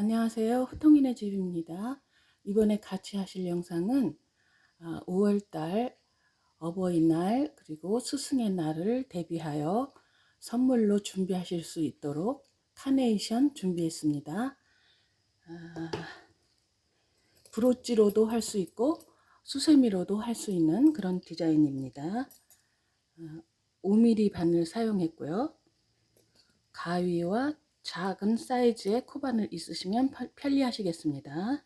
안녕하세요. 호통이네 집입니다. 이번에 같이 하실 영상은 5월달 어버이날 그리고 스승의 날을 대비하여 선물로 준비하실 수 있도록 카네이션 준비했습니다. 브로치로도 할 수 있고 수세미로도 할 수 있는 그런 디자인입니다. 5mm 바늘 사용했고요. 가위와 작은 사이즈의 코바늘 있으시면 편리하시겠습니다.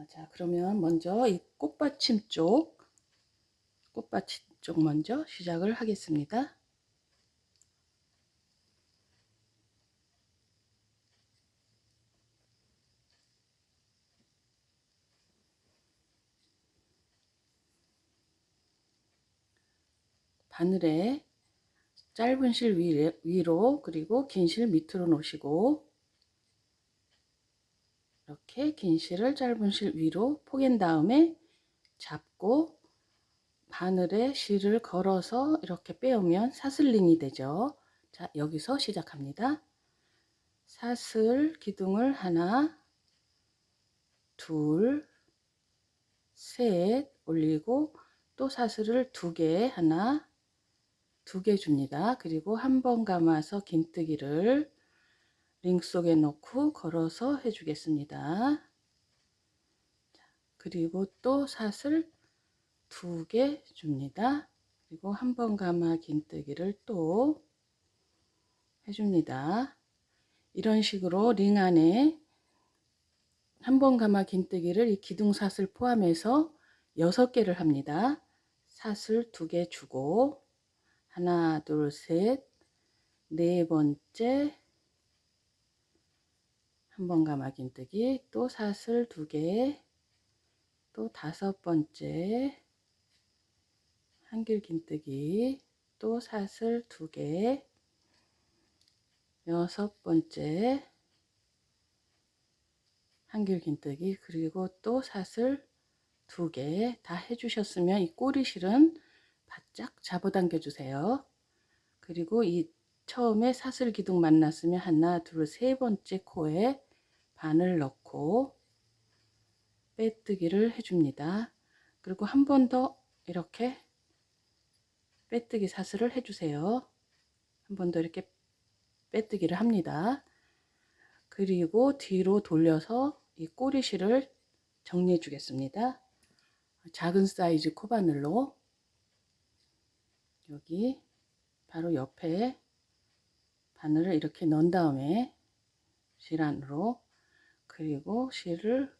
자, 그러면 먼저 이 꽃받침 쪽 먼저 시작을 하겠습니다. 바늘에 짧은 실 위로 그리고 긴 실 밑으로 놓으시고, 이렇게 긴 실을 짧은 실 위로 포갠 다음에 잡고 바늘에 실을 걸어서 이렇게 빼오면 사슬링이 되죠. 자, 여기서 시작합니다. 사슬 기둥을 하나, 둘, 셋 올리고 또 사슬을 두 개, 하나, 두 개 줍니다. 그리고 한 번 감아서 긴뜨기를 링 속에 넣고 걸어서 해주겠습니다. 그리고 또 사슬 두 개 줍니다. 그리고 한 번 감아 긴뜨기를 또 해줍니다. 이런 식으로 링 안에 한 번 감아 긴뜨기를 이 기둥 사슬 포함해서 6개를 합니다. 사슬 두 개 주고 하나, 둘, 셋, 네 번째 한 번 감아 긴뜨기, 또 사슬 두 개, 또 다섯 번째 한길 긴뜨기, 또 사슬 두 개, 여섯 번째 한길 긴뜨기, 그리고 또 사슬 두 개 다 해주셨으면 이 꼬리실은 바짝 잡아당겨 주세요. 그리고 이 처음에 사슬 기둥 만났으면 하나, 둘, 세 번째 코에 바늘 넣고 빼뜨기를 해줍니다. 그리고 한 번 더 이렇게 빼뜨기 사슬을 해주세요. 한 번 더 이렇게 빼뜨기를 합니다. 그리고 뒤로 돌려서 이 꼬리실을 정리해 주겠습니다. 작은 사이즈 코바늘로 여기 바로 옆에 바늘을 이렇게 넣은 다음에 실 안으로, 그리고 실을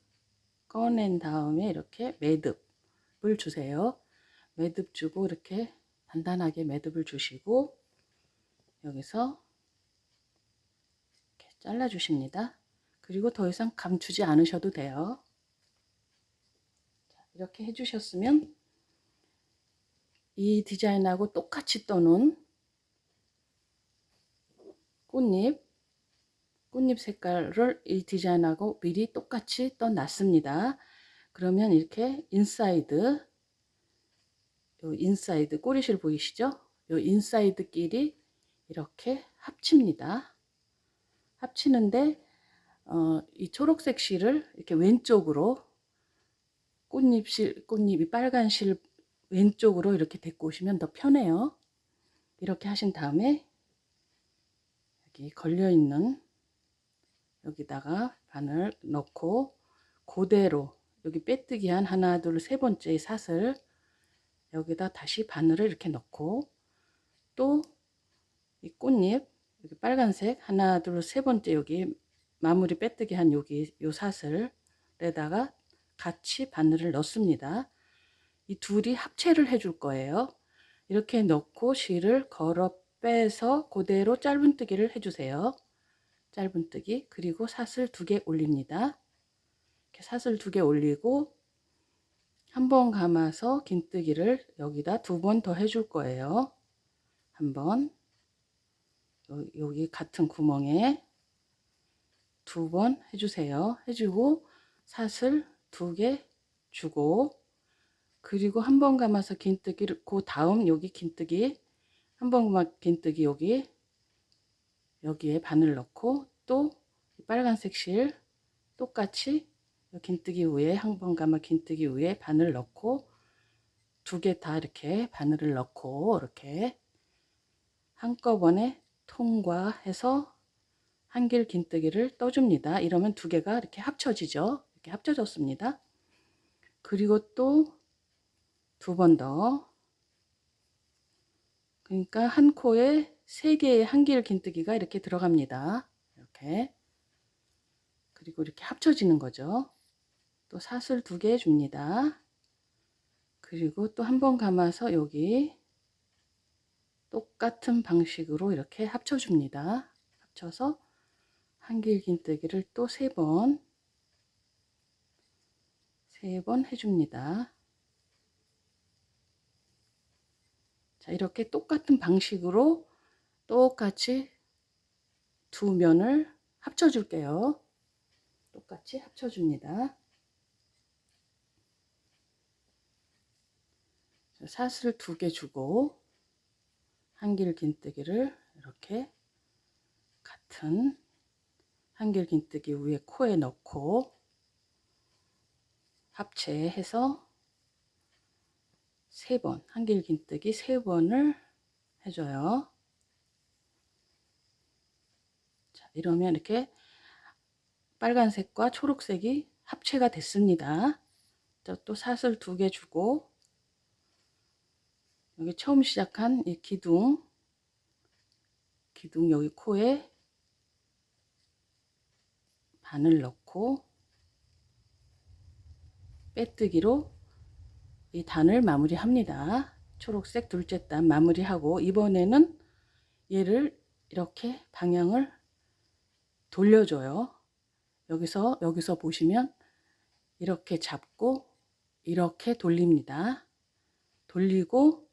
꺼낸 다음에 이렇게 매듭을 주세요. 매듭 주고 이렇게 단단하게 매듭을 주시고 여기서 이렇게 잘라 주십니다. 그리고 더 이상 감추지 않으셔도 돼요. 자, 이렇게 해주셨으면 이 디자인하고 똑같이 떠놓은 꽃잎 색깔을 이 디자인하고 미리 똑같이 떠놨습니다. 그러면 이렇게 인사이드, 요 인사이드 꼬리실 보이시죠? 요 인사이드끼리 이렇게 합칩니다. 합치는데 이 초록색 실을 이렇게 왼쪽으로 꽃잎이 빨간 실 왼쪽으로 이렇게 데리고 오시면 더 편해요. 이렇게 하신 다음에 여기 걸려 있는 여기다가 바늘 넣고 그대로 여기 빼뜨기 한 하나, 둘, 세 번째 사슬 여기다 다시 바늘을 이렇게 넣고, 또 이 꽃잎 여기 빨간색 하나, 둘, 세 번째 여기 마무리 빼뜨기 한 여기 요 사슬에다가 같이 바늘을 넣습니다. 이 둘이 합체를 해줄 거예요. 이렇게 넣고 실을 걸어 빼서 그대로 짧은뜨기를 해주세요. 짧은뜨기, 그리고 사슬 두 개 올립니다. 이렇게 사슬 두 개 올리고 한 번 감아서 긴뜨기를 여기다 두 번 더 해줄 거예요. 한 번 여기 같은 구멍에 두 번 해주세요. 해주고 사슬 두 개 주고, 그리고 한 번 감아서 긴뜨기를 그 다음 여기 긴뜨기 한 번 감아 긴뜨기 여기 여기에 바늘 넣고 또 빨간색 실 똑같이 긴뜨기 위에 한 번 감아 긴뜨기 위에 바늘 넣고 두 개 다 이렇게 바늘을 넣고 이렇게 한꺼번에 통과해서 한길 긴뜨기를 떠줍니다. 이러면 두 개가 이렇게 합쳐지죠. 이렇게 합쳐졌습니다. 그리고 또 두 번 더, 그러니까 한 코에 세 개의 한길 긴뜨기가 이렇게 들어갑니다. 이렇게. 그리고 이렇게 합쳐지는 거죠. 또 사슬 두 개 줍니다. 그리고 또 한 번 감아서 여기 똑같은 방식으로 이렇게 합쳐줍니다. 합쳐서 한길 긴뜨기를 또 세 번 해줍니다. 자, 이렇게 똑같은 방식으로 똑같이 두 면을 합쳐 줄게요. 똑같이 합쳐 줍니다. 사슬 두 개 주고 한길 긴뜨기를 이렇게 같은 한길 긴뜨기 위에 코에 넣고 합체해서 세 번, 한길 긴뜨기 세 번을 해줘요. 자, 이러면 이렇게 빨간색과 초록색이 합체가 됐습니다. 또 사슬 두 개 주고 여기 처음 시작한 이 기둥 여기 코에 바늘 넣고 빼뜨기로 이 단을 마무리합니다. 초록색 둘째 단 마무리하고 이번에는 얘를 이렇게 방향을 돌려줘요. 여기서 보시면 이렇게 잡고 이렇게 돌립니다. 돌리고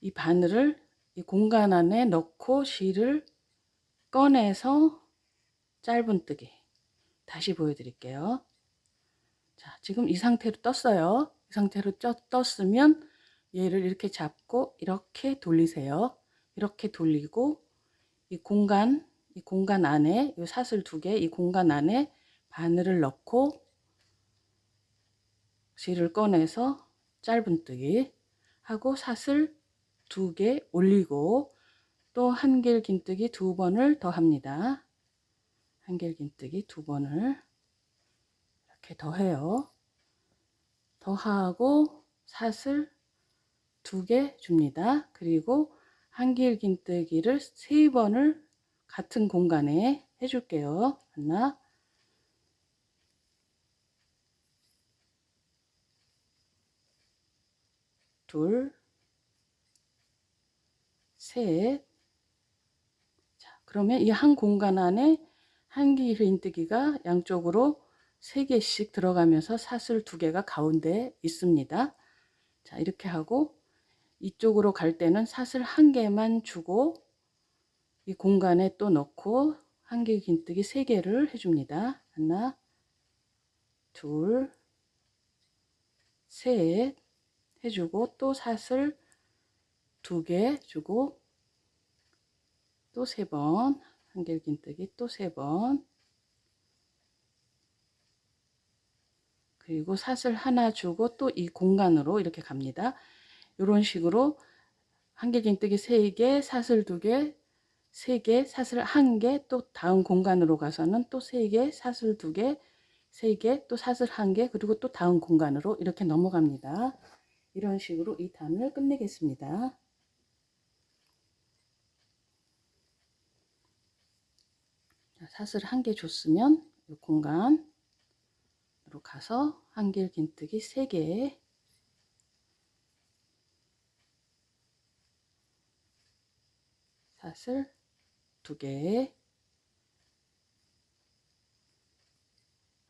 이 바늘을 이 공간 안에 넣고 실을 꺼내서 짧은뜨기 다시 보여드릴게요. 자, 지금 이 상태로 떴어요. 이 상태로 떴으면 얘를 이렇게 잡고 이렇게 돌리세요. 이렇게 돌리고 이 공간 안에 이 사슬 두 개 이 공간 안에 바늘을 넣고 실을 꺼내서 짧은뜨기 하고 사슬 두 개 올리고 또 한길 긴뜨기 두 번을 더 합니다. 한길 긴뜨기 두 번을 이렇게 더 해요. 더 하고 사슬 두 개 줍니다. 그리고 한길 긴뜨기를 세 번을 같은 공간에 해줄게요. 하나, 둘, 셋. 자, 그러면 이 한 공간 안에 한길 긴뜨기가 양쪽으로 3개씩 들어가면서 사슬 두 개가 가운데 있습니다. 자, 이렇게 하고 이쪽으로 갈 때는 사슬 한 개만 주고 이 공간에 또 넣고 한길 긴뜨기 3개를 해줍니다. 하나, 둘, 셋 해주고 또 사슬 두 개 주고 또 3번 한길 긴뜨기 또 3번 그리고 사슬 하나 주고 또 이 공간으로 이렇게 갑니다. 이런 식으로 한길 긴뜨기 3개 사슬 2개 3개 사슬 1개 또 다음 공간으로 가서는 또 3개 사슬 2개 3개 또 사슬 1개 그리고 또 다음 공간으로 이렇게 넘어갑니다. 이런 식으로 이 단을 끝내겠습니다. 사슬 1개 줬으면 이 공간으로 가서 한길 긴뜨기 3개 사슬 2개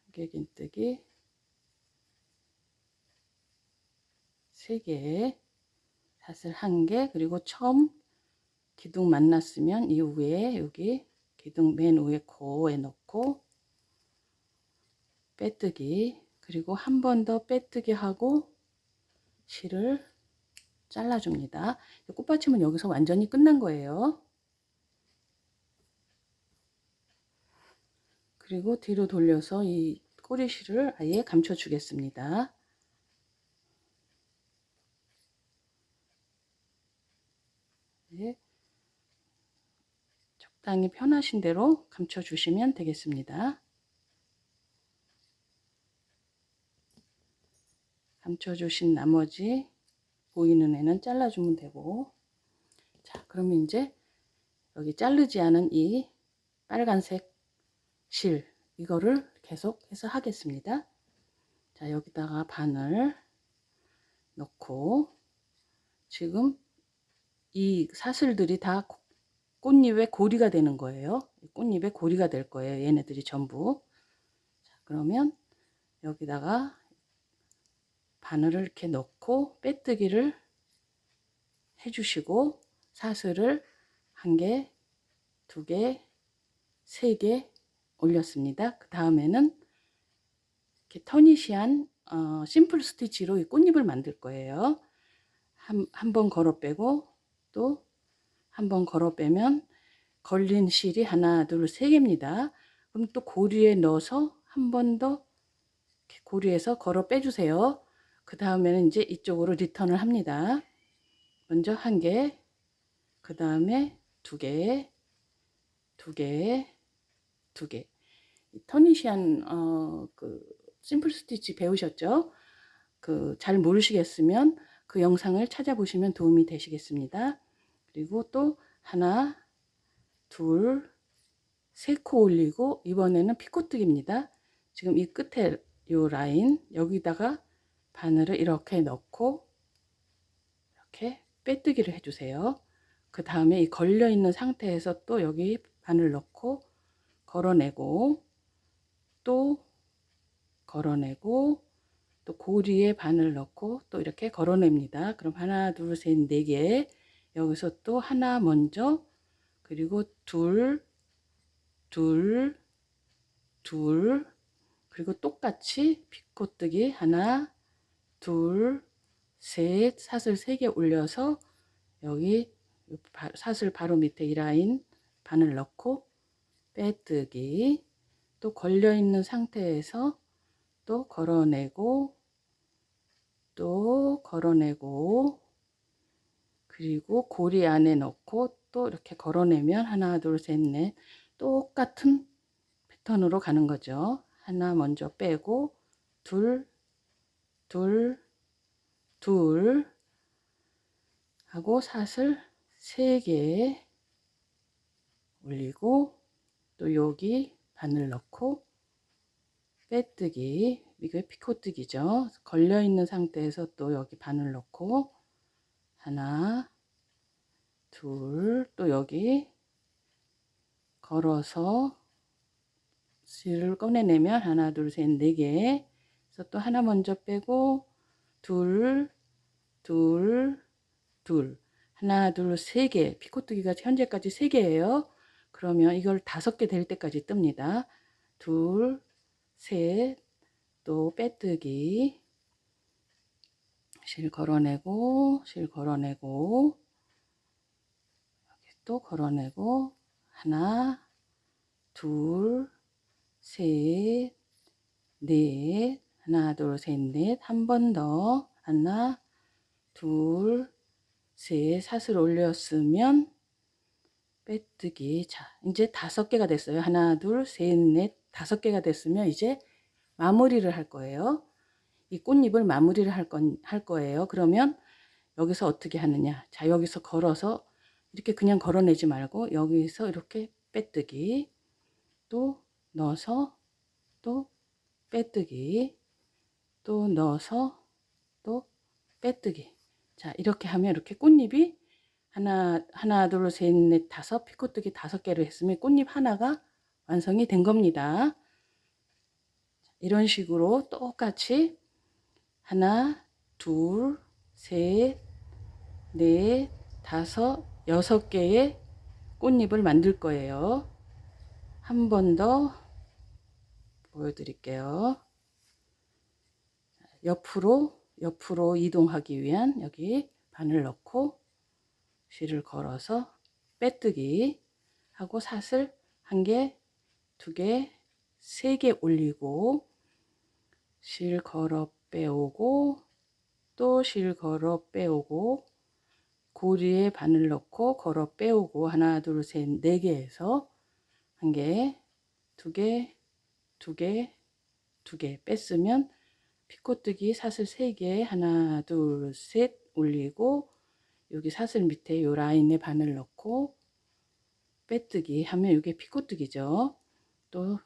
한길 긴뜨기 3개 사슬 1개 그리고 처음 기둥 만났으면 이 위에 여기 기둥 맨 위에 코에 넣고 빼뜨기 그리고 한 번 더 빼뜨기 하고 실을 잘라줍니다. 꽃받침은 여기서 완전히 끝난 거예요. 그리고 뒤로 돌려서 이 꼬리실을 아예 감춰 주겠습니다. 네, 적당히 편하신 대로 감춰 주시면 되겠습니다. 감춰 주신 나머지 보이는 애는 잘라주면 되고, 자, 그러면 이제 여기 자르지 않은 이 빨간색 실, 이거를 계속해서 하겠습니다. 자, 여기다가 바늘 넣고, 지금 이 사슬들이 다 꽃잎의 고리가 되는 거예요. 꽃잎의 고리가 될 거예요. 얘네들이 전부. 자, 그러면 여기다가 바늘을 이렇게 넣고 빼뜨기를 해주시고, 사슬을 한 개, 두 개, 세 개 올렸습니다. 그 다음에는 이렇게 터니시한 심플 스티치로 이 꽃잎을 만들 거예요. 한 번 걸어 빼고 또 한 번 걸어 빼면 걸린 실이 하나, 둘, 세 개입니다. 그럼 또 고리에 넣어서 한 번 더 고리에서 걸어 빼주세요. 그 다음에는 이제 이쪽으로 리턴을 합니다. 먼저 한 개, 그 다음에 두 개, 두 개, 두 개. 터니시안 그 심플 스티치 배우셨죠? 그 잘 모르시겠으면 그 영상을 찾아보시면 도움이 되시겠습니다. 그리고 또 하나, 둘, 세 코 올리고 이번에는 피코뜨기입니다. 지금 이 끝에 요 라인 여기다가 바늘을 이렇게 넣고 이렇게 빼뜨기를 해주세요. 그 다음에 이 걸려 있는 상태에서 또 여기 바늘 넣고 걸어내고 또 걸어내고 또 고리에 바늘 넣고 또 이렇게 걸어냅니다. 그럼 하나, 둘, 셋, 네 개. 여기서 또 하나 먼저, 그리고 둘, 둘, 둘, 그리고 똑같이 피코뜨기 하나, 둘, 셋, 사슬 3개 올려서 여기 사슬 바로 밑에 이 라인 바늘 넣고 빼뜨기, 또 걸려 있는 상태에서 또 걸어내고 또 걸어내고, 그리고 고리 안에 넣고 또 이렇게 걸어내면 하나, 둘, 셋, 넷 똑같은 패턴으로 가는 거죠. 하나 먼저 빼고 둘, 둘, 둘 하고 사슬 3개 올리고 또 여기 바늘 넣고 빼뜨기, 이게 피코뜨기죠. 걸려 있는 상태에서 또 여기 바늘 넣고 하나, 둘, 또 여기 걸어서 실을 꺼내내면 하나, 둘, 셋, 네 개. 그래서 또 하나 먼저 빼고 둘, 둘, 둘, 하나, 둘, 세 개. 피코뜨기가 현재까지 3개예요. 그러면 이걸 5개 될 때까지 뜹니다. 둘, 셋, 또 빼뜨기, 실 걸어내고, 실 걸어내고, 또 걸어내고, 하나, 둘, 셋, 넷, 하나, 둘, 셋, 넷, 한 번 더, 하나, 둘, 셋, 사슬 올렸으면 빼뜨기. 자, 이제 5개가 됐어요. 하나, 둘, 셋, 넷, 5개가 됐으면 이제 마무리를 할 거예요. 이 꽃잎을 마무리를 할 거예요. 그러면 여기서 어떻게 하느냐. 자, 여기서 걸어서 이렇게 그냥 걸어내지 말고 여기서 이렇게 빼뜨기, 또 넣어서 또 빼뜨기, 또 넣어서 또 빼뜨기. 자, 이렇게 하면 이렇게 꽃잎이 하나, 둘, 셋, 넷, 5, 피코뜨기 5개를 했으면 꽃잎 하나가 완성이 된 겁니다. 이런 식으로 똑같이 하나, 둘, 셋, 넷, 5, 6개의 꽃잎을 만들 거예요. 한 번 더 보여드릴게요. 옆으로 이동하기 위한 여기 바늘 넣고 실을 걸어서 빼뜨기 하고 사슬 1개, 2개, 3개 올리고 실 걸어 빼오고 또 실 걸어 빼오고 고리에 바늘 넣고 걸어 빼오고 하나 둘 셋 4개에서 1개, 2개, 2개, 2개 뺐으면 피코뜨기 사슬 3개 하나 둘 셋 올리고 여기 사슬 밑에 요 라인에 바늘 넣고 빼뜨기 하면 이게 피코뜨기죠. 또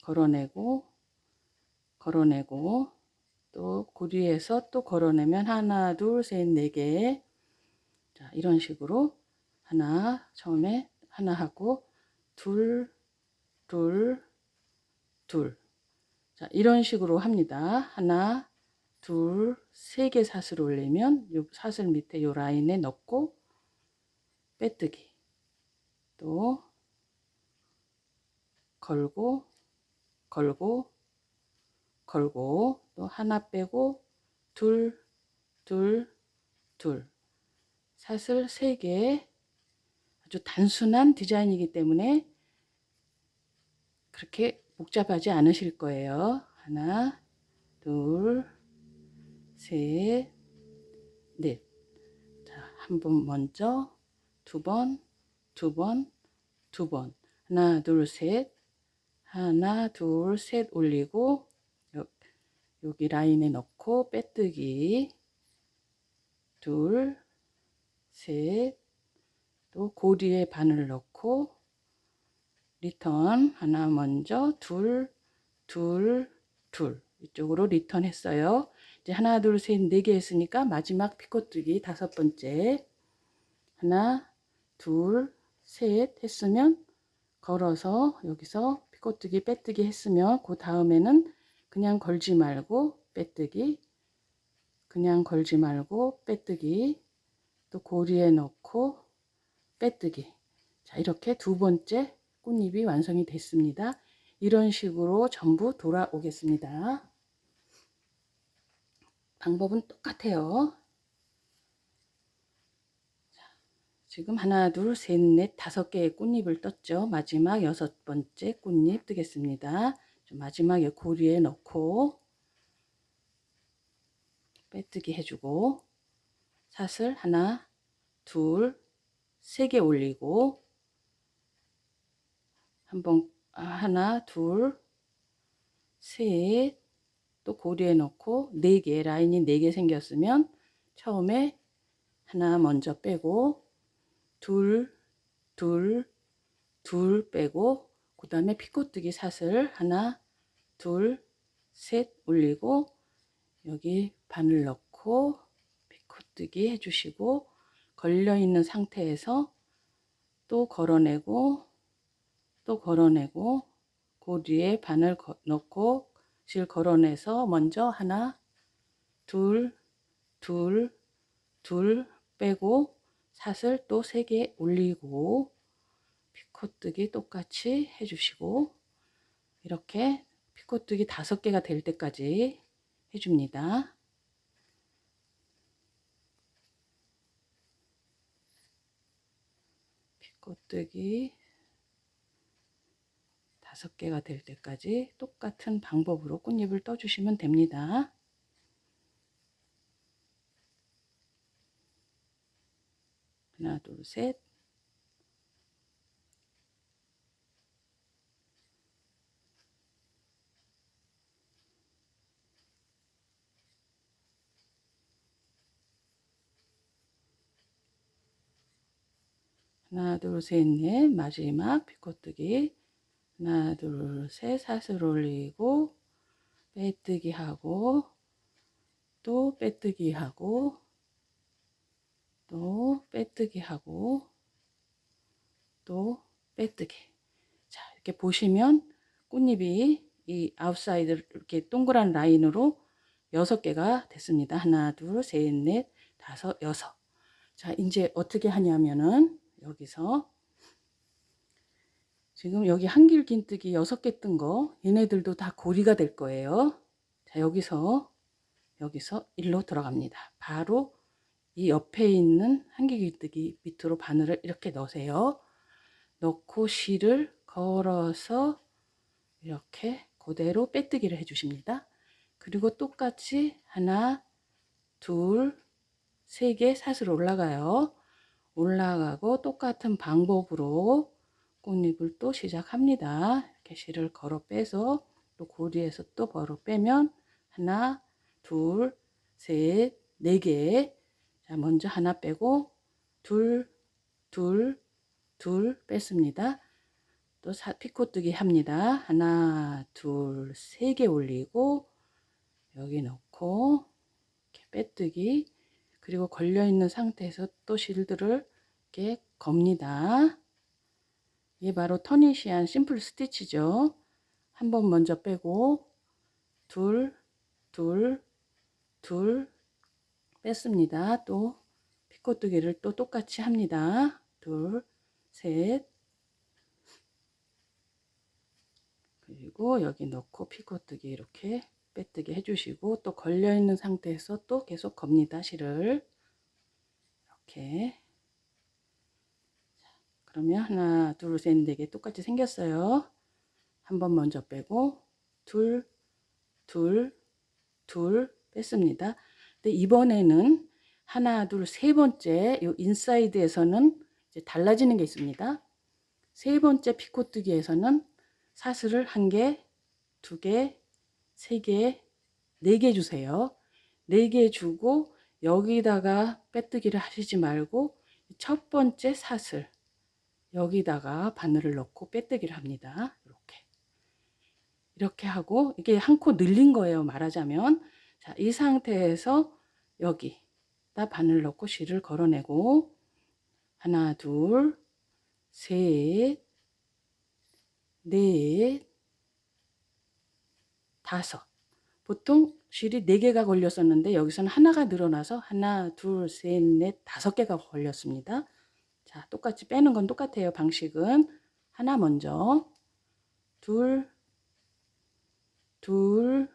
걸어내고 또 고리에서 또 걸어내면 하나 둘 셋 4개. 자, 이런 식으로 하나 처음에 하나 하고 둘 자, 이런 식으로 합니다. 하나 둘 3개 사슬 올리면 요 사슬 밑에 요 라인에 넣고 빼뜨기 또 걸고 또 하나 빼고 둘 사슬 3개. 아주 단순한 디자인이기 때문에 그렇게 복잡하지 않으실 거예요. 하나 둘 셋 넷. 자, 한 번 먼저 두 번 하나 둘 셋 하나 둘 셋 올리고 여기 라인에 넣고 빼뜨기 둘 셋 또 고리에 바늘 넣고 리턴 하나 먼저 둘 이쪽으로 리턴 했어요. 이제 하나 둘 셋 4개 했으니까 마지막 피코뜨기 5번째 하나 둘 셋 했으면 걸어서 여기서 피코뜨기 빼뜨기 했으면 그 다음에는 그냥 걸지 말고 빼뜨기 그냥 걸지 말고 빼뜨기 또 고리에 넣고 빼뜨기. 자, 이렇게 2번째 꽃잎이 완성이 됐습니다. 이런 식으로 전부 돌아오겠습니다. 방법은 똑같아요. 자, 지금 하나 둘 셋 넷 5개의 꽃잎을 떴죠. 마지막 6번째 꽃잎 뜨겠습니다. 마지막에 고리에 넣고 빼뜨기 해주고 사슬 하나 둘 3개 올리고 한번 하나 둘 셋 또 고리에 넣고 4개 라인이 4개 생겼으면 처음에 하나 먼저 빼고 둘 빼고 그 다음에 피코뜨기 사슬 하나 둘 셋 올리고 여기 바늘 넣고 피코뜨기 해주시고 걸려 있는 상태에서 또 걸어내고 고리에 바늘 넣고 실 걸어내서 먼저 하나 둘 빼고 사슬 또 3개 올리고 피코뜨기 똑같이 해주시고 이렇게 피코뜨기 5개가 될 때까지 해줍니다. 피코뜨기 5개가 될 때까지 똑같은 방법으로 꽃잎을 떠주시면 됩니다. 하나 둘 셋 하나 둘 셋 넷 마지막 피코뜨기 하나 둘 셋 사슬 올리고 빼뜨기 하고 또 빼뜨기 하고 또 빼뜨기 하고 또 빼뜨기. 자, 이렇게 보시면 꽃잎이 이 아웃사이드 이렇게 동그란 라인으로 6개가 됐습니다. 하나 둘 셋 넷 다섯 여섯. 자, 이제 어떻게 하냐면은 여기서 지금 여기 한길긴뜨기 6개 뜬 거 얘네들도 다 고리가 될 거예요. 자, 여기서 일로 들어갑니다. 바로 이 옆에 있는 한길긴뜨기 밑으로 바늘을 이렇게 넣으세요. 넣고 실을 걸어서 이렇게 그대로 빼뜨기를 해 주십니다. 그리고 똑같이 하나, 둘, 세 개 사슬 올라가요. 올라가고 똑같은 방법으로 꽃잎을 또 시작합니다. 이렇게 실을 걸어 빼서 또 고리에서 또 걸어 빼면 하나, 둘, 셋, 네 개. 자, 먼저 하나 빼고 둘, 둘, 둘 뺐습니다. 또 피코뜨기 합니다. 하나, 둘, 세 개 올리고 여기 넣고 이렇게 빼뜨기, 그리고 걸려 있는 상태에서 또 실들을 이렇게 겁니다. 이게 바로 터니시안 심플 스티치죠. 한 번 먼저 빼고 둘, 둘, 둘 뺐습니다. 또 피코뜨기를 또 똑같이 합니다. 둘, 셋, 그리고 여기 넣고 피코뜨기 이렇게 빼뜨기 해주시고 또 걸려 있는 상태에서 또 계속 겁니다. 실을 이렇게. 그러면 하나, 둘, 셋, 네 개 똑같이 생겼어요. 한 번 먼저 빼고 둘, 둘, 둘 뺐습니다. 근데 이번에는 하나, 둘, 세 번째 요 인사이드에서는 이제 달라지는 게 있습니다. 세 번째 피코뜨기에서는 사슬을 한 개, 두 개, 세 개, 네 개 주세요. 네 개 주고 여기다가 빼뜨기를 하시지 말고 첫 번째 사슬 여기다가 바늘을 넣고 빼뜨기를 합니다. 이렇게 하고 이게 한 코 늘린 거예요, 말하자면. 자, 이 상태에서 여기다 바늘 넣고 실을 걸어내고 하나, 둘, 셋, 넷, 다섯. 보통 실이 4개가 걸렸었는데 여기서는 하나가 늘어나서 하나, 둘, 셋, 넷, 5개가 걸렸습니다. 자, 똑같이 빼는 건 똑같아요. 방식은 하나 먼저 둘, 둘,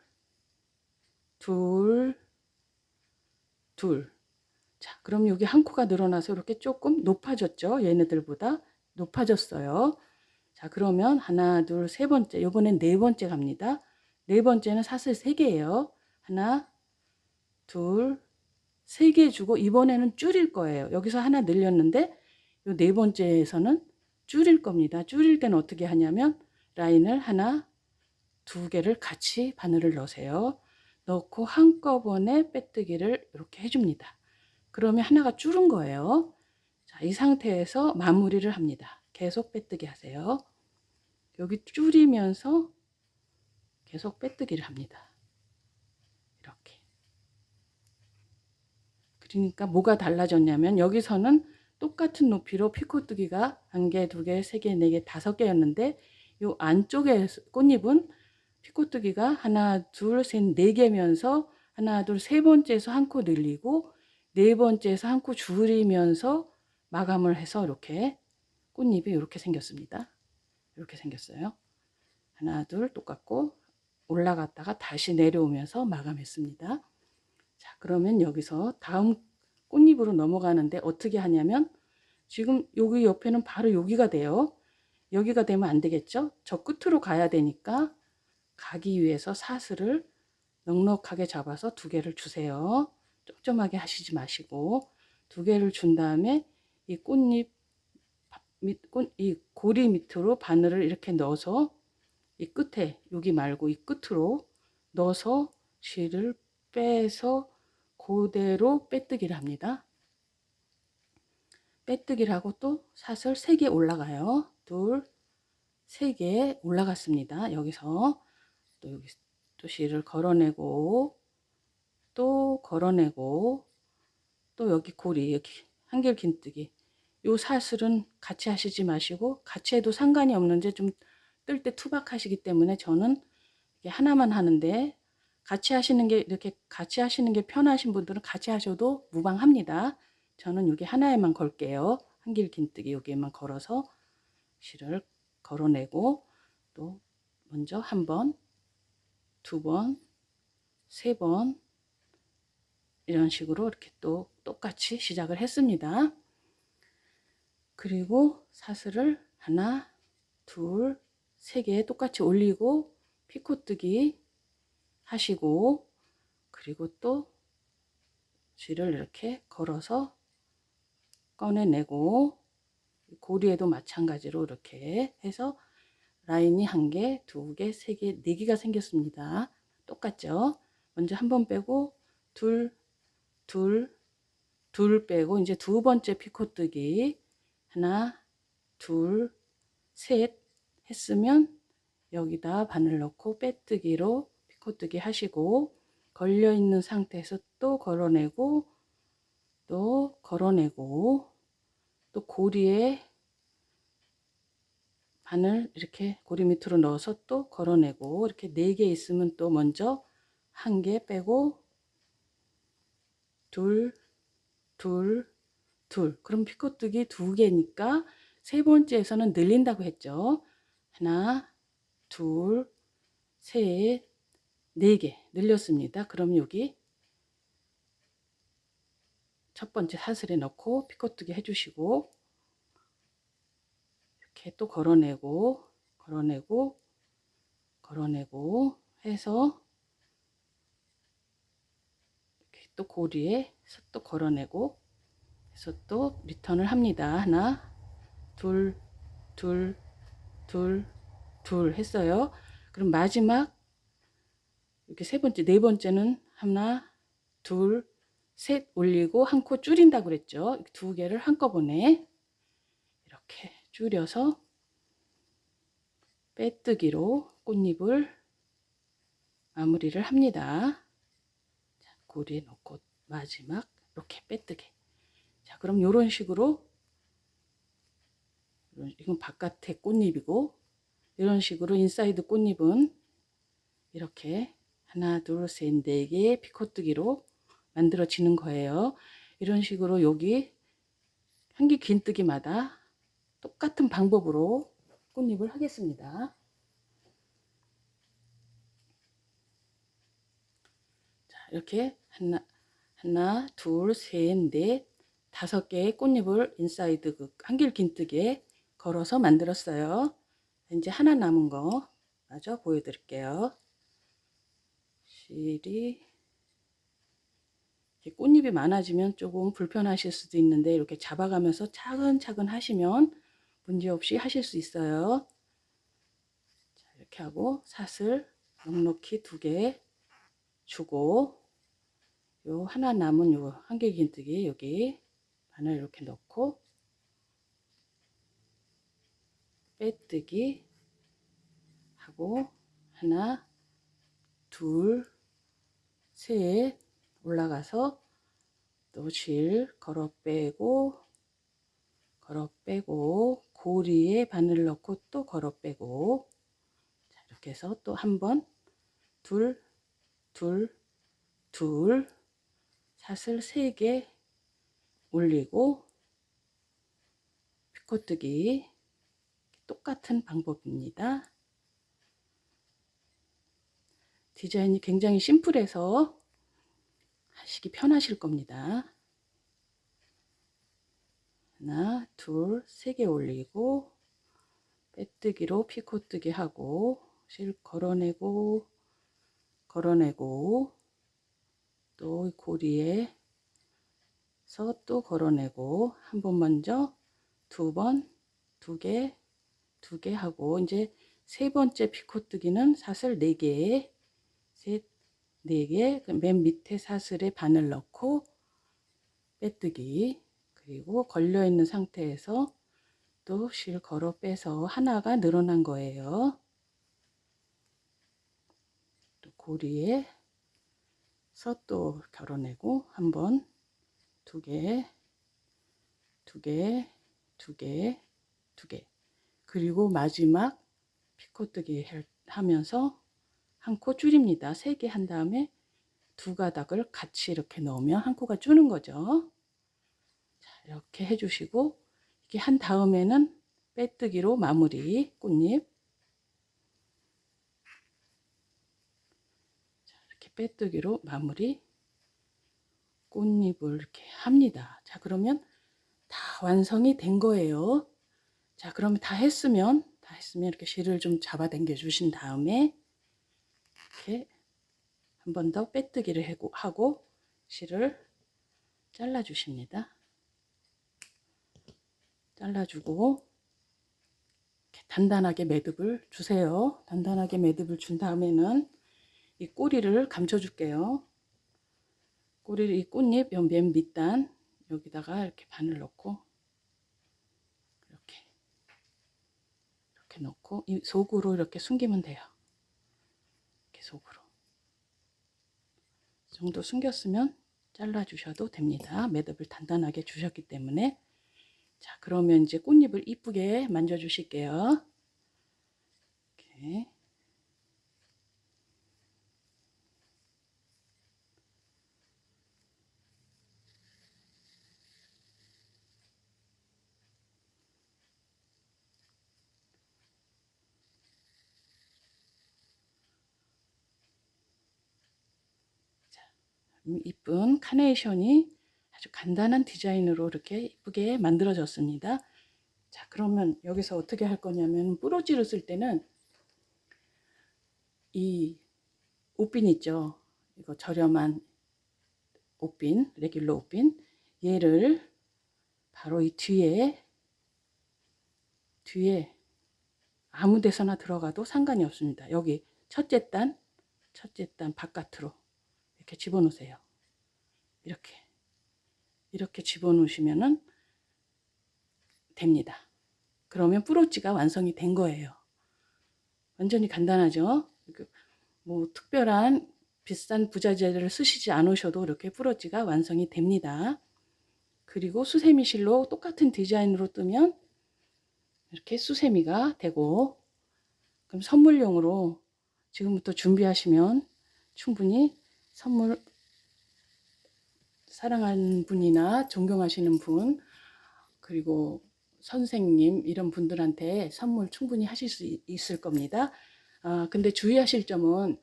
둘, 둘. 자, 그럼 여기 한 코가 늘어나서 이렇게 조금 높아졌죠. 얘네들보다 높아졌어요. 자, 그러면 하나, 둘, 세 번째. 요번엔 네 번째 갑니다. 네 번째는 사슬 3개예요. 하나, 둘, 3개 주고 이번에는 줄일 거예요. 여기서 하나 늘렸는데 요 네 번째에서는 줄일 겁니다. 줄일 때는 어떻게 하냐면 라인을 하나, 두 개를 같이 바늘을 넣으세요. 넣고 한꺼번에 빼뜨기를 이렇게 해줍니다. 그러면 하나가 줄은 거예요. 자, 이 상태에서 마무리를 합니다. 계속 빼뜨기 하세요. 여기 줄이면서 계속 빼뜨기를 합니다. 이렇게. 그러니까 뭐가 달라졌냐면 여기서는 똑같은 높이로 피코뜨기가 한 개, 두 개, 세 개, 네 개, 5개였는데 이 안쪽에 꽃잎은 피코뜨기가 하나, 둘, 셋, 네 개면서 하나, 둘, 세 번째에서 한 코 늘리고 네 번째에서 한 코 줄이면서 마감을 해서 이렇게 꽃잎이 이렇게 생겼습니다. 이렇게 생겼어요. 하나, 둘 똑같고 올라갔다가 다시 내려오면서 마감했습니다. 자, 그러면 여기서 다음 꽃잎으로 넘어가는데 어떻게 하냐면 지금 여기 옆에는 바로 여기가 돼요. 여기가 되면 안 되겠죠? 저 끝으로 가야 되니까 가기 위해서 사슬을 넉넉하게 잡아서 2개를 주세요. 쫌쫌하게 하시지 마시고 2개를 준 다음에 이 꽃잎 이 고리 밑으로 바늘을 이렇게 넣어서 이 끝에 여기 말고 이 끝으로 넣어서 실을 빼서 그대로 빼뜨기를 합니다. 빼뜨기를 하고 또 사슬 3개 올라가요. 둘, 3개 올라갔습니다. 여기서 또 여기 또 실을 걸어내고 또 걸어내고 또 여기 고리 여기 한길긴뜨기 요 사슬은 같이 하시지 마시고 같이 해도 상관이 없는데 좀 뜰 때 투박하시기 때문에 저는 하나만 하는데 같이 하시는 게 이렇게 같이 하시는 게 편하신 분들은 같이 하셔도 무방합니다. 저는 여기 하나에만 걸게요. 한길긴뜨기 여기에만 걸어서 실을 걸어내고 또 먼저 한 번, 두 번, 세 번, 이런 식으로 이렇게 또 똑같이 시작을 했습니다. 그리고 사슬을 하나, 둘, 세 개 똑같이 올리고 피코뜨기 하시고, 그리고 또 줄을 이렇게 걸어서 꺼내내고, 고리에도 마찬가지로 이렇게 해서 라인이 한 개, 두 개, 세 개, 네 개가 생겼습니다. 똑같죠? 먼저 한 번 빼고 둘, 둘, 둘 빼고 이제 두 번째 피코뜨기 하나, 둘, 셋 했으면 여기다 바늘 넣고 빼뜨기로 피코뜨기 하시고, 걸려 있는 상태에서 또 걸어내고 또 걸어내고, 또 고리에 바늘 이렇게 고리 밑으로 넣어서 또 걸어내고, 이렇게 4개 있으면 또 먼저 한 개 빼고 둘, 둘, 둘. 그럼 피코뜨기 2개니까 세 번째에서는 늘린다고 했죠. 하나, 둘, 셋, 4개 늘렸습니다. 그럼 여기 첫 번째 사슬에 넣고 피코뜨기 해주시고, 이렇게 또 걸어내고 걸어내고 걸어내고 해서 이렇게 또 고리에 또 걸어내고 해서 또 리턴을 합니다. 하나, 둘, 둘, 둘, 둘 했어요. 그럼 마지막 이렇게 세 번째, 네 번째는 하나, 둘, 셋 올리고 한 코 줄인다고 그랬죠. 2개를 한꺼번에 이렇게 줄여서 빼뜨기로 꽃잎을 마무리를 합니다. 자, 고리에 넣고 마지막 이렇게 빼뜨기. 자, 그럼 이런 식으로, 이건 바깥의 꽃잎이고, 이런 식으로 인사이드 꽃잎은 이렇게 하나, 둘, 셋, 4개 피코뜨기로 만들어지는 거예요. 이런 식으로 여기 한길 긴뜨기마다 똑같은 방법으로 꽃잎을 하겠습니다. 자, 이렇게 하나, 둘, 셋, 넷, 5개의 꽃잎을 인사이드 그 한길 긴뜨기에 걸어서 만들었어요. 이제 하나 남은 거 마저 보여드릴게요. 실이 꽃잎이 많아지면 조금 불편하실 수도 있는데, 이렇게 잡아가면서 차근차근 하시면 문제없이 하실 수 있어요. 자, 이렇게 하고 사슬 넉넉히 2개 주고, 요 하나 남은 요 한길 긴뜨기 여기 바늘 이렇게 넣고 빼뜨기 하고, 하나, 둘, 셋 올라가서 또 실 걸어 빼고 고리에 바늘 넣고 또 걸어 빼고, 자, 이렇게 해서 또 한 번 둘, 둘, 둘, 사슬 3개 올리고 피코뜨기 똑같은 방법입니다. 디자인이 굉장히 심플해서 하시기 편하실 겁니다. 하나, 둘, 3개 올리고 빼뜨기로 피코뜨기 하고 실 걸어내고 또 고리에서 또 걸어내고, 한 번 먼저 두 번, 2개 하고, 이제 세 번째 피코뜨기는 사슬 4개, 셋, 4개, 맨 밑에 사슬에 바늘 넣고 빼뜨기, 그리고 걸려 있는 상태에서 또 실 걸어 빼서 하나가 늘어난 거예요. 또 고리에서 또 걸어내고 한 번, 2개, 2개, 2개, 2개, 그리고 마지막 피코뜨기 하면서 한 코 줄입니다. 3개 한 다음에 2가닥을 같이 이렇게 넣으면 한 코가 주는 거죠. 자, 이렇게 해주시고, 이렇게 한 다음에는 빼뜨기로 마무리 꽃잎. 자, 이렇게 빼뜨기로 마무리. 꽃잎을 이렇게 합니다. 자, 그러면 다 완성이 된 거예요. 자, 그러면 다 했으면 이렇게 실을 좀 잡아 당겨 주신 다음에 이렇게 한 번 더 빼뜨기를 하고 실을 잘라 주십니다. 잘라주고 이렇게 단단하게 매듭을 주세요. 단단하게 매듭을 준 다음에는 이 꼬리를 감춰 줄게요. 꼬리를, 이 꽃잎 맨 밑단 여기다가 이렇게 바늘 넣고 이렇게 넣고 이 속으로 이렇게 숨기면 돼요. 이렇게 속으로 이 정도 숨겼으면 잘라 주셔도 됩니다. 매듭을 단단하게 주셨기 때문에. 자, 그러면 이제 꽃잎을 이쁘게 만져 주실게요. 이렇게. 이쁜 카네이션이 아주 간단한 디자인으로 이렇게 이쁘게 만들어졌습니다. 자, 그러면 여기서 어떻게 할 거냐면, 뿌러지를 쓸 때는 이 옷빈 있죠, 이거 저렴한 옷빈, 레귤러 옷빈, 얘를 바로 이 뒤에 아무 데서나 들어가도 상관이 없습니다. 여기 첫째 단 바깥으로 이렇게 집어넣으세요. 이렇게 집어넣으시면은 됩니다. 그러면 뿌러지가 완성이 된 거예요. 완전히 간단하죠. 뭐 특별한 비싼 부자재를 쓰시지 않으셔도 이렇게 뿌러지가 완성이 됩니다. 그리고 수세미 실로 똑같은 디자인으로 뜨면 이렇게 수세미가 되고, 그럼 선물용으로 지금부터 준비하시면 충분히 선물, 사랑하는 분이나 존경하시는 분, 그리고 선생님, 이런 분들한테 선물 충분히 하실 수 있을 겁니다. 근데 주의하실 점은,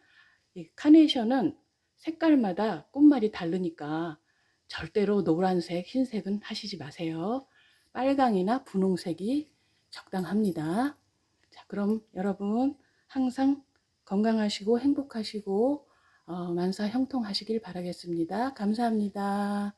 이 카네이션은 색깔마다 꽃말이 다르니까 절대로 노란색, 흰색은 하시지 마세요. 빨강이나 분홍색이 적당합니다. 자, 그럼 여러분 항상 건강하시고 행복하시고 만사 형통하시길 바라겠습니다. 감사합니다.